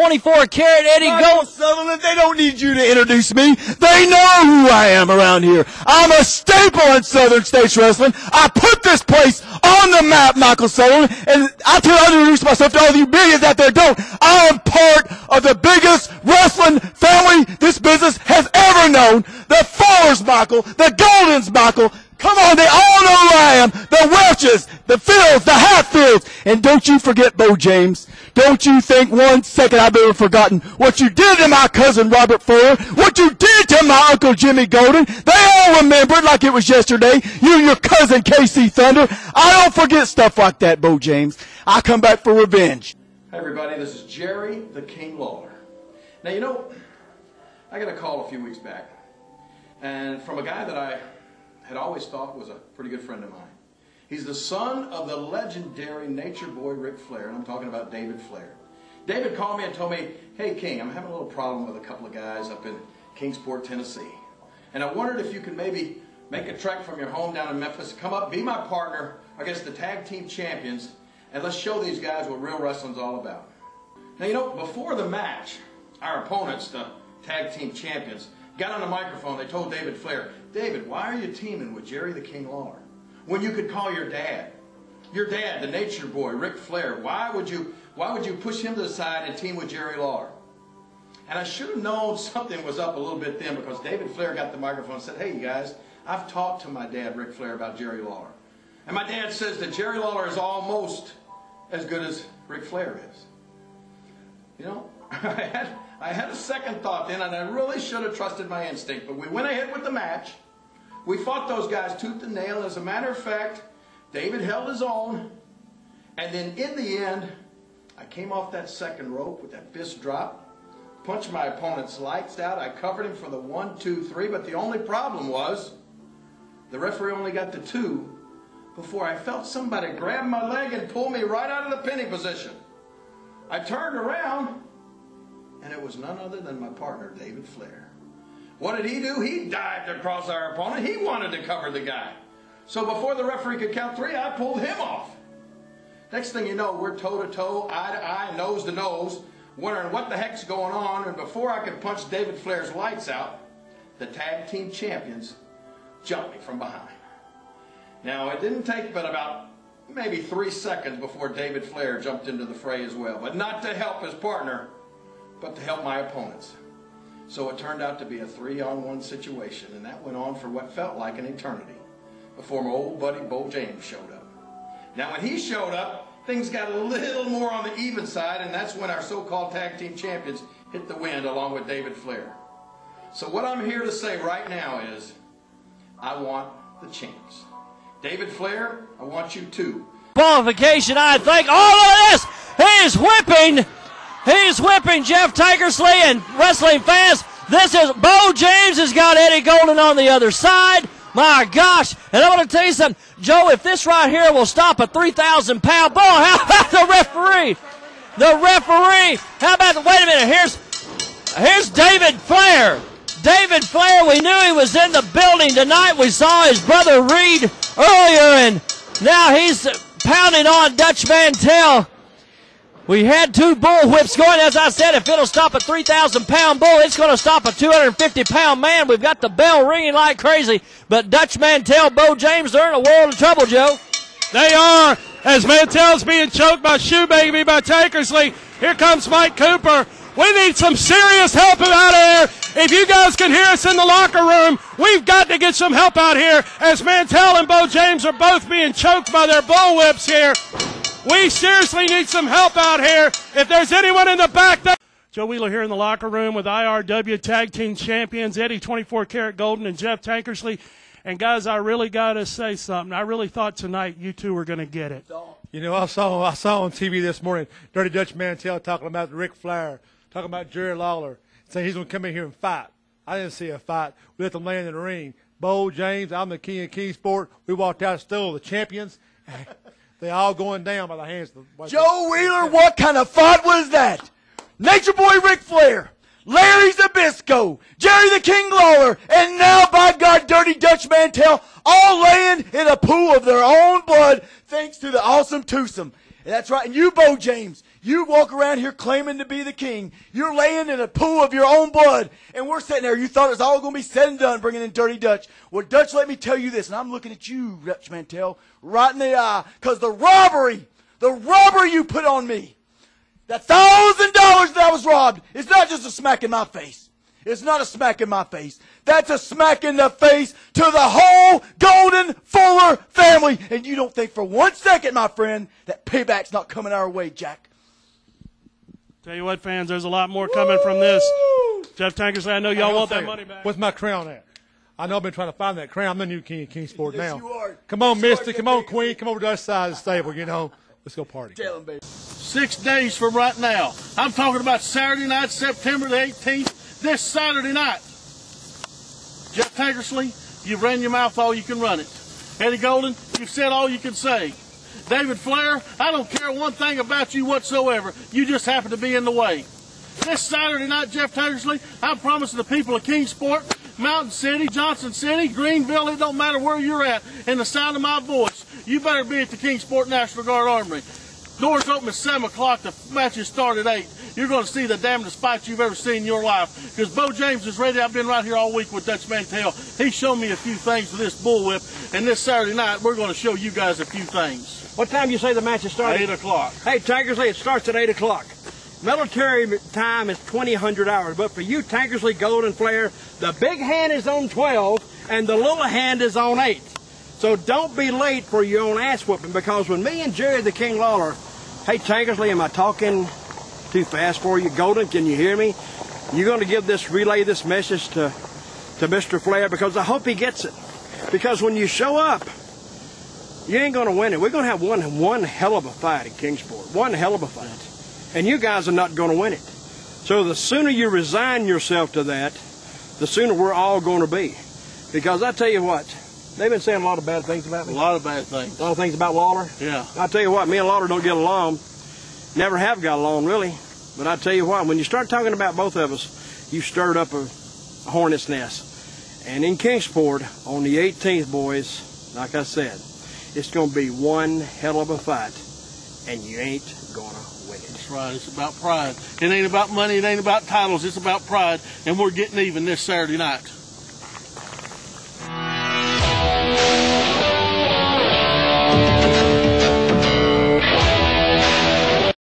24 karat Eddie Gold. Sutherland, they don't need you to introduce me. They know who I am around here. I'm a staple in Southern States Wrestling. I put this place on the map, Michael Sutherland, and I tell you to introduce myself to all of you millions out there don't. I am part of the biggest wrestling family this business has ever known. The Fullers, Michael, the Goldens, Michael. Come on, they all know who I am. The Welches, the Fields, the Hatfields. And don't you forget Beau James. Don't you think 1 second I've ever forgotten what you did to my cousin Robert Flair, what you did to my Uncle Jimmy Golden. They all remember it like it was yesterday. You and your cousin KC Thunder. I don't forget stuff like that, Beau James. I come back for revenge. Hey everybody, this is Jerry the King Lawler. Now you know, I got a call a few weeks back, and from a guy that I had always thought was a pretty good friend of mine. He's the son of the legendary nature boy Ric Flair, and I'm talking about David Flair. David called me and told me, hey King, I'm having a little problem with a couple of guys up in Kingsport, Tennessee. And I wondered if you could maybe make a trek from your home down in Memphis, come up, be my partner against the tag team champions, and let's show these guys what real wrestling's all about. Now you know, before the match, our opponents, the tag team champions, got on the microphone. They told David Flair, David, why are you teaming with Jerry the King Lawler when you could call your dad, the nature boy, Ric Flair? Why would you push him to the side and team with Jerry Lawler? And I should have known something was up a little bit then, because David Flair got the microphone and said, hey, you guys, I've talked to my dad, Ric Flair, about Jerry Lawler. And my dad says that Jerry Lawler is almost as good as Ric Flair is. You know, I had a second thought then, and I really should have trusted my instinct. But we went ahead with the match. We fought those guys tooth and nail. As a matter of fact, David held his own. And then in the end, I came off that second rope with that fist drop, punched my opponent's lights out. I covered him for the 1, 2, 3. But the only problem was the referee only got the 2 before I felt somebody grab my leg and pull me right out of the pinning position. I turned around, and it was none other than my partner, David Flair. What did he do? He dived across our opponent. He wanted to cover the guy. So before the referee could count 3, I pulled him off. Next thing you know, we're toe-to-toe, eye-to-eye, nose-to-nose, wondering what the heck's going on. And before I could punch David Flair's lights out, the tag team champions jumped me from behind. Now, it didn't take but about maybe 3 seconds before David Flair jumped into the fray as well. But not to help his partner, but to help my opponents. So it turned out to be a 3-on-1 situation, and that went on for what felt like an eternity before my old buddy Beau James showed up. Now when he showed up, things got a little more on the even side, and that's when our so-called tag team champions hit the wind along with David Flair. So what I'm here to say right now is, I want the champs. David Flair, I want you too. Qualification, I think. All of this, he's whipping Jeff Tankersley and wrestling fans. This is, Beau James has got Eddie Golden on the other side. My gosh, and I want to tell you something, Joe, if this right here will stop a 3,000-pound bull, how about the referee? The referee, how about, wait a minute, here's David Flair. David Flair, we knew he was in the building tonight. We saw his brother Reed earlier, and now he's pounding on Dutch Mantell. We had 2 bull whips going. As I said, if it'll stop a 3,000-pound bull, it's going to stop a 250-pound man. We've got the bell ringing like crazy. But Dutch Mantell, Beau James, they're in a world of trouble, Joe. They are, as Mantell's being choked by Shoe Baby by Tankersley. Here comes Mike Cooper. We need some serious help out here. If you guys can hear us in the locker room, we've got to get some help out here, as Mantell and Beau James are both being choked by their bull whips here. We seriously need some help out here. If there's anyone in the back there. Joe Wheeler here in the locker room with IRW Tag Team Champions, Eddie 24 Karat Golden and Jeff Tankersley. And guys, I really got to say something. I really thought tonight you two were going to get it. You know, I saw on TV this morning Dirty Dutch Mantell talking about Ric Flair, talking about Jerry Lawler, saying he's going to come in here and fight. I didn't see a fight. We let them land in the ring. Beau James, I'm the king of Kingsport. We walked out still the champions. They all going down by the hands of the Joe Wheeler, what kind of fight was that? Nature Boy Ric Flair Larry Zbyszko, Jerry the King Lawler, and now, by God, Dirty Dutch Mantell, all laying in a pool of their own blood thanks to the awesome twosome. And that's right. And you, Beau James, you walk around here claiming to be the king. You're laying in a pool of your own blood. And we're sitting there. You thought it was all going to be said and done bringing in Dirty Dutch. Well, Dutch, let me tell you this, and I'm looking at you, Dutch Mantell, right in the eye, because the robbery you put on me, that $1,000 that I was robbed, is not just a smack in my face. It's not a smack in my face. That's a smack in the face to the whole Golden Fuller family. And you don't think for 1 second, my friend, that payback's not coming our way, Jack. Tell you what, fans, there's a lot more coming from this. Jeff Tankersley, I know y'all want that money back. What's my crown at? I know I've been trying to find that crown. I'm the new king of Kingsport now. Yes, you are. Come on, Misty. Come on, Queen. Come over to the other side of the stable, you know. Let's go party. Tell him, baby. 6 days from right now. I'm talking about Saturday night, September the 18th, this Saturday night. Jeff Tankersley, you've ran your mouth all you can run it. Eddie Golden, you've said all you can say. David Flair, I don't care one thing about you whatsoever. You just happen to be in the way. This Saturday night, Jeff Tankersley, I'm promising the people of Kingsport, Mountain City, Johnson City, Greenville, it don't matter where you're at, in the sound of my voice, you better be at the Kingsport National Guard Armory. Doors open at 7 o'clock, the matches start at 8. You're going to see the damnedest fight you've ever seen in your life. Because Beau James is ready. I've been right here all week with Dutch Mantell. He showed me a few things with this bullwhip. And this Saturday night, we're going to show you guys a few things. What time do you say the match is starting? 8 o'clock. Hey, Tankersley, it starts at 8 o'clock. Military time is 2,000 hours. But for you, Tankersley, Golden, Flair, the big hand is on 12 and the little hand is on 8. So don't be late for your own ass whooping, because when me and Jerry the King Lawler, hey, Tankersley, am I talking too fast for you? Golden, can you hear me? You're going to relay this message to Mr. Flair, because I hope he gets it. Because when you show up, you ain't going to win it. We're going to have one hell of a fight in Kingsport. One hell of a fight. And you guys are not going to win it. So the sooner you resign yourself to that, the sooner we're all going to be. Because I tell you what, they've been saying a lot of bad things about me. A lot of bad things. A lot of things about Lawler. Yeah. I tell you what, me and Lawler don't get along. Never have got along, really. But I tell you what, when you start talking about both of us, you stirred up a hornet's nest. And in Kingsport, on the 18th, boys, like I said, it's going to be one hell of a fight, and you ain't going to win it. That's right. It's about pride. It ain't about money. It ain't about titles. It's about pride, and we're getting even this Saturday night.